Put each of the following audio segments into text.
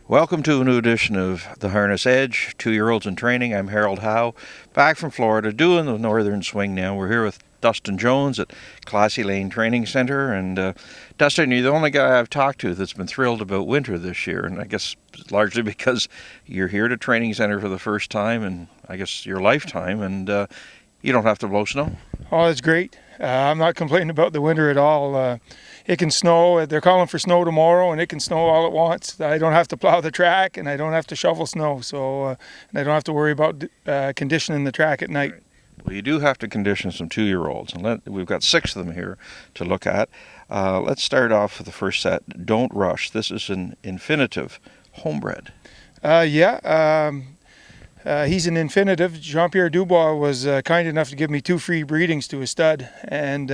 Welcome to a new edition of The Harness Edge, 2-year-olds in training. I'm Harold Howe, back from Florida, doing the northern swing now. We're here with Dustin Jones at Classy Lane Training Center. And Dustin, you're the only guy I've talked to that's been thrilled about winter this year. And I guess largely because you're here at a training center for the first time in, I guess, your lifetime. And you don't have to blow snow. Oh, that's great. I'm not complaining about the winter at all. It can snow. They're calling for snow tomorrow, and it can snow all at once. I don't have to plow the track, and I don't have to shovel snow. And I don't have to worry about conditioning the track at night. Well, you do have to condition some 2-year-olds, and we've got 6 of them here to look at. Let's start off with the first set. Don't rush. This is an infinitive, homebred. He's an infinitive. Jean-Pierre Dubois was kind enough to give me 2 free breedings to a stud, and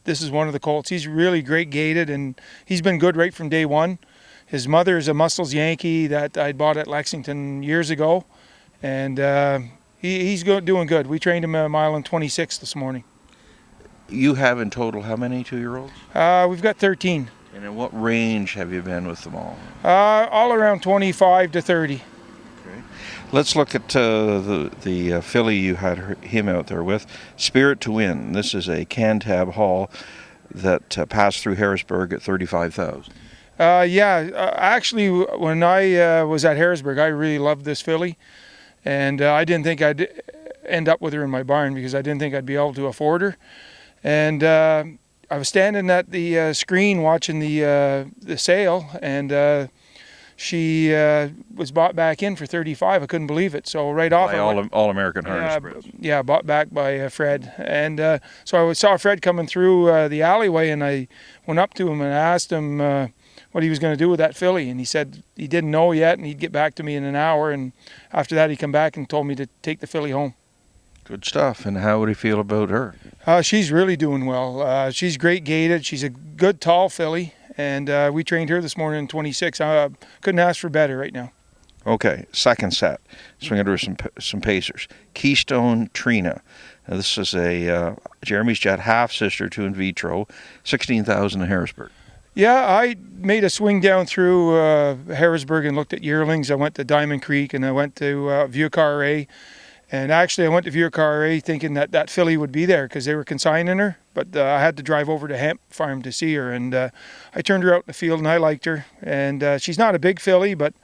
this is one of the colts. He's really great gaited, and he's been good right from day one. His mother is a Muscles Yankee that I bought at Lexington years ago, and he's doing good. We trained him a mile and 26 this morning. You have in total how many 2-year-olds? We've got 13. And in what range have you been with them all? All around 25 to 30. Let's look at the filly you had him out there with, Spirit to Win. This is a Cantab haul that passed through Harrisburg at 35,000. Actually, when I was at Harrisburg, I really loved this filly, and I didn't think I'd end up with her in my barn because I didn't think I'd be able to afford her. And I was standing at the screen watching the sale, and she was bought back in for 35. I couldn't believe it. So right off, by All American Harness Breeds. Yeah, bought back by Fred. And so I saw Fred coming through the alleyway, and I went up to him and asked him what he was going to do with that filly. And he said he didn't know yet, and he'd get back to me in an hour. And after that, he come back and told me to take the filly home. Good stuff. And how would he feel about her? She's really doing well. She's great gaited. She's a good tall filly. And we trained her this morning in 26. I couldn't ask for better right now. Okay, second set. Swinging over some pacers. Keystone Trina. Now, this is a Jeremy's Jet half-sister to In Vitro. 16,000 in Harrisburg. Yeah, I made a swing down through Harrisburg and looked at yearlings. I went to Diamond Creek and I went to Vieux Carré. And actually, I went to Vieux Carré thinking that filly would be there because they were consigning her. But I had to drive over to Hemp Farm to see her. And I turned her out in the field, and I liked her. And she's not a big filly, but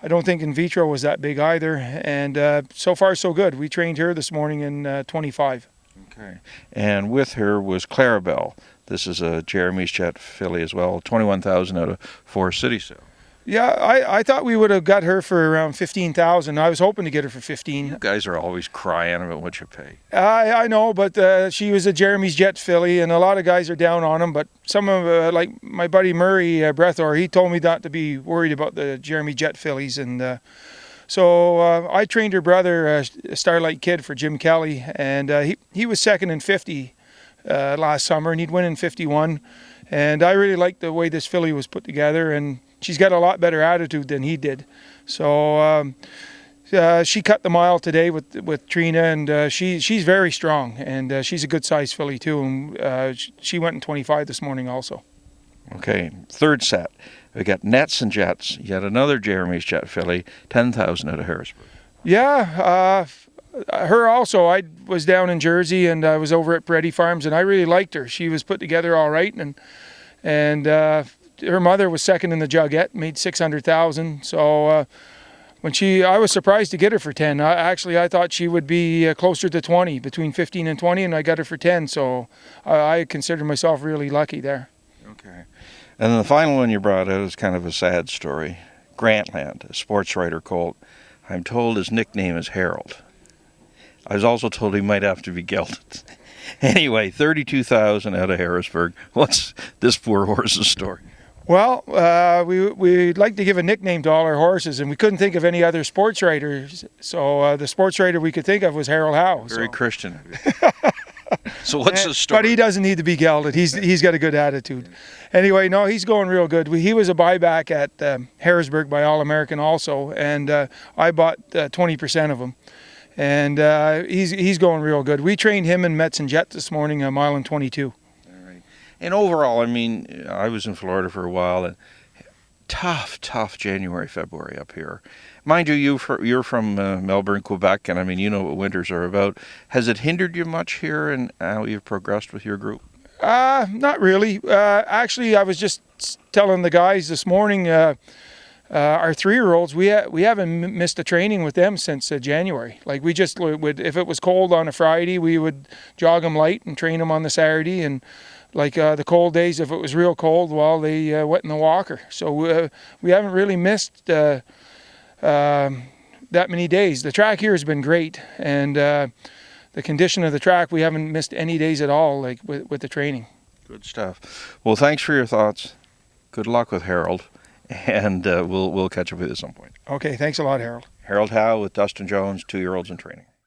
I don't think In Vitro was that big either. And so far, so good. We trained her this morning in 25. Okay. And with her was Clarabelle. This is a Jeremy's Jet filly as well. 21,000 out of Forest City sale. Yeah, I thought we would have got her for around 15,000. I was hoping to get her for 15. You guys are always crying about what you pay. I know, but she was a Jeremy's Jet filly, and a lot of guys are down on them. But some of, like my buddy Murray Brethor, he told me not to be worried about the Jeremy Jet fillies. And so I trained her brother, Starlight Kid, for Jim Kelly, and he was second in 50 last summer, and he'd win in 51. And I really liked the way this filly was put together, and she's got a lot better attitude than he did. So she cut the mile today with Trina, and she's very strong, and she's a good-sized filly too. And she went in 25 this morning also. Okay, third set. We got Nets and Jets. Yet another Jeremy's Jet filly, 10,000 out of Harrisburg. Yeah, her also. I was down in Jersey, and I was over at Peretti Farms, and I really liked her. She was put together all right, and her mother was second in the Jugette, made 600,000. So I was surprised to get her for 10. I thought she would be closer to 20, between 15 and 20, and I got her for 10. So I consider myself really lucky there. Okay. And then the final one you brought out is kind of a sad story. Grantland, a sports writer colt. I'm told his nickname is Harold. I was also told he might have to be gelded. Anyway, 32,000 out of Harrisburg. What's this poor horse's story? Well, we'd like to give a nickname to all our horses, and we couldn't think of any other sports writers. So the sports writer we could think of was Harold Howe. Very Christian. So what's the story? But he doesn't need to be gelded. He's got a good attitude. Anyway, no, he's going real good. He was a buyback at Harrisburg by All American also, and I bought 20% of him. And he's going real good. We trained him in Mets and Jet this morning, a mile and 22. All right. And overall, I mean, I was in Florida for a while, and tough January, February up here. Mind you, you're from Melbourne, Quebec, and I mean, you know what winters are about. Has it hindered you much here and how you've progressed with your group? Not really. Actually, I was just telling the guys this morning, our 3-year-olds, we haven't missed a training with them since January. Like we just would, if it was cold on a Friday, we would jog them light and train them on the Saturday, and like the cold days, if it was real cold, well, they went in the walker. So we haven't really missed that many days. The track here has been great, and the condition of the track, we haven't missed any days at all, like with the training. Good stuff. Well, thanks for your thoughts. Good luck with Harold, and we'll catch up with you at some point. Okay, thanks a lot, Harold. Harold Howe with Dustin Jones, 2-year-olds in training.